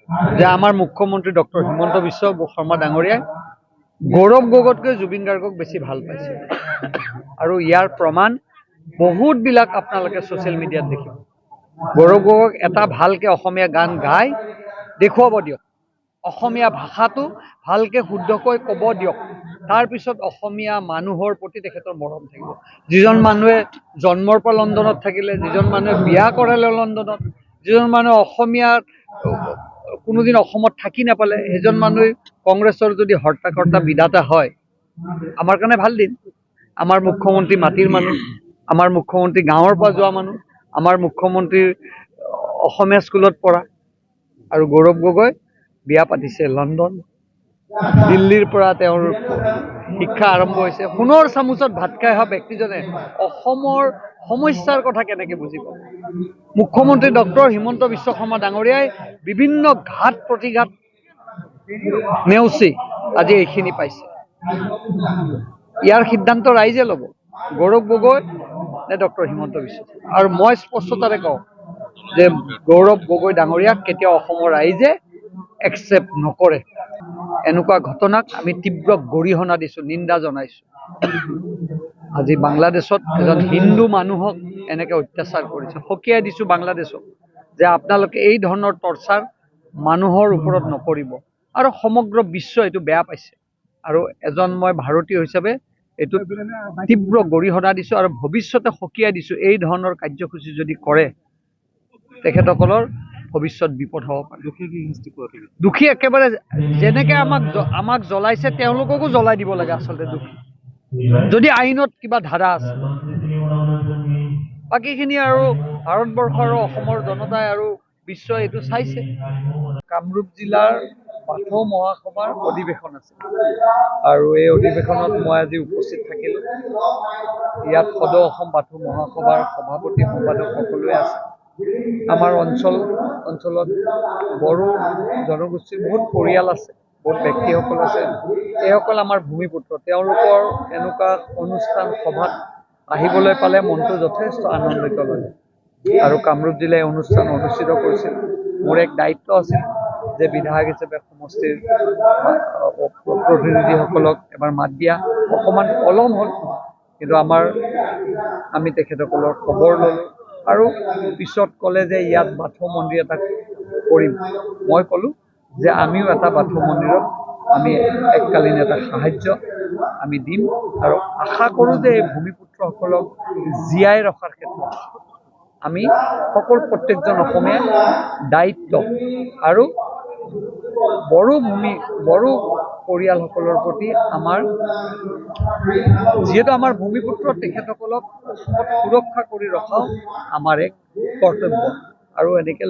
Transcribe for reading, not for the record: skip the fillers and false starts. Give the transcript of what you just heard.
যে আমাৰ মুখ্যমন্ত্ৰী ডক্টৰ হিমন্ত বিশ্ব শৰ্মা ডাঙৰীয়াই গৌৰৱ গগৈতকৈ জুবিন গাৰ্গক বেছি ভাল পাইছে আৰু ইয়াৰ প্ৰমাণ বহুতবিলাক আপোনালোকে ছ'চিয়েল মিডিয়াত দেখিব। গৌৰৱ গগৈক এটা ভালকৈ অসমীয়া গান গাই দেখুৱাব দিয়ক, অসমীয়া ভাষাটো ভালকৈ শুদ্ধকৈ ক'ব দিয়ক, তাৰপিছত অসমীয়া মানুহৰ প্ৰতি তেখেতৰ মৰম থাকিব। যিজন মানুহে জন্মৰ পৰা লণ্ডনত থাকিলে, যিজন মানুহে বিয়া কৰালে লণ্ডনত, যিজন মানুহে অসমীয়াত কোনোদিন অসমত থাকি নাপালে, সেইজন মানুহে কংগ্ৰেছৰ যদি হৰ্তাকৰ্তা বিধাতা হয়, আমাৰ কাৰণে ভাল দিন। আমাৰ মুখ্যমন্ত্ৰী মাটিৰ মানুহ, আমাৰ মুখ্যমন্ত্ৰী গাঁৱৰ পৰা যোৱা মানুহ, আমাৰ মুখ্যমন্ত্ৰী অসমীয়া স্কুলত পঢ়া, আৰু গৌৰৱ গগৈ বিয়া পাতিছে লণ্ডন, দিল্লীৰ পৰা তেওঁৰ শিক্ষা আৰম্ভ হৈছে। সোণৰ চামুচত ভাত খাই অহা ব্যক্তিজনে অসমৰ সমস্যাৰ কথা কেনেকৈ বুজিব? মুখ্যমন্ত্ৰী ডক্টৰ হিমন্ত বিশ্ব শৰ্মা ডাঙৰীয়াই বিভিন্ন ঘাট প্ৰতিঘাত নেওচি আজি এইখিনি পাইছে। ইয়াৰ সিদ্ধান্ত ৰাইজে ল'ব, গৌৰৱ গগৈ নে ডক্টৰ হিমন্ত বিশ্ব। আৰু মই স্পষ্টতাৰে কওঁ যে গৌৰৱ গগৈ ডাঙৰীয়াক কেতিয়াও অসমৰ ৰাইজে একচেপ্ট নকৰে। এনেকুৱা ঘটনাক আমি তীব্ৰ গৰিহণা দিছোঁ, নিন্দা জনাইছোঁ। আজি বাংলাদেশত এজন হিন্দু মানুহক এনেকৈ অত্যাচাৰ কৰিছে। সকীয়াই দিছোঁ বাংলাদেশক যে আপোনালোকে এই ধৰণৰ টৰ্চাৰ মানুহৰ ওপৰত নকৰিব, আৰু সমগ্ৰ বিশ্ব এইটো বেয়া পাইছে। আৰু এজন মই ভাৰতীয় হিচাপে এইটো তীব্ৰ গৰিহণা দিছোঁ আৰু ভৱিষ্যতে সকীয়াই দিছোঁ, এই ধৰণৰ কাৰ্যসূচী যদি কৰে তেখেতসকলৰ ভৱিষ্যত বিপদ হ'ব পাৰে। দোষী একেবাৰে যেনেকৈ আমাক জ্বলাইছে তেওঁলোককো জ্বলাই দিব লাগে আচলতে দোষী, যদি আইনত কিবা ধাৰা আছে। বাকীখিনি আৰু ভাৰতবৰ্ষ আৰু অসমৰ জনতাই আৰু বিশ্বই এইটো চাইছে। কামৰূপ জিলাৰ বাথৌ মহাসভাৰ অধিৱেশন আছে, আৰু এই অধিৱেশনত মই আজি উপস্থিত থাকিলোঁ। ইয়াত সদৌ অসম বাথৌ মহাসভাৰ সভাপতি সম্পাদক সকলোৱে আছে। আমাৰ অঞ্চলত বড়ো জনগোষ্ঠীৰ বহুত পৰিয়াল আছে, বহুত ব্যক্তিসকল আছে। এইসকল আমাৰ ভূমিপুত্ৰ, তেওঁলোকৰ এনেকুৱা অনুষ্ঠান সভাত আহিবলৈ পালে মনটো যথেষ্ট আনন্দিত লাগে। আৰু কামৰূপ জিলাই অনুষ্ঠান অনুষ্ঠিত কৰিছিল। মোৰ এক দায়িত্ব আছিল যে বিধায়ক হিচাপে সমষ্টিৰ প্ৰতিনিধিসকলক এবাৰ মাত দিয়া। অকণমান পলম হ'ল, কিন্তু আমি তেখেতসকলৰ খবৰ ল'লোঁ, আৰু পিছত ক'লে যে ইয়াত বাথৌ মন্দিৰ এটা কৰিম। মই ক'লোঁ যে আমিও এটা বাথৌ মন্দিৰত আমি এককালীন এটা সাহাৰ্য আমি দিম, আৰু আশা কৰোঁ যে এই ভূমিপুত্ৰসকলক জীয়াই ৰখাৰ ক্ষেত্ৰত আমি প্ৰত্যেকজন অসমীয়াই দায়িত্ব, আৰু বড়ো পৰিয়ালসকলৰ প্ৰতি যিহেতু আমাৰ ভূমিপুত্ৰ, তেখেতসকলক সুৰক্ষা কৰি ৰখাও আমাৰ এক কৰ্তব্য। আৰু এনেকৈ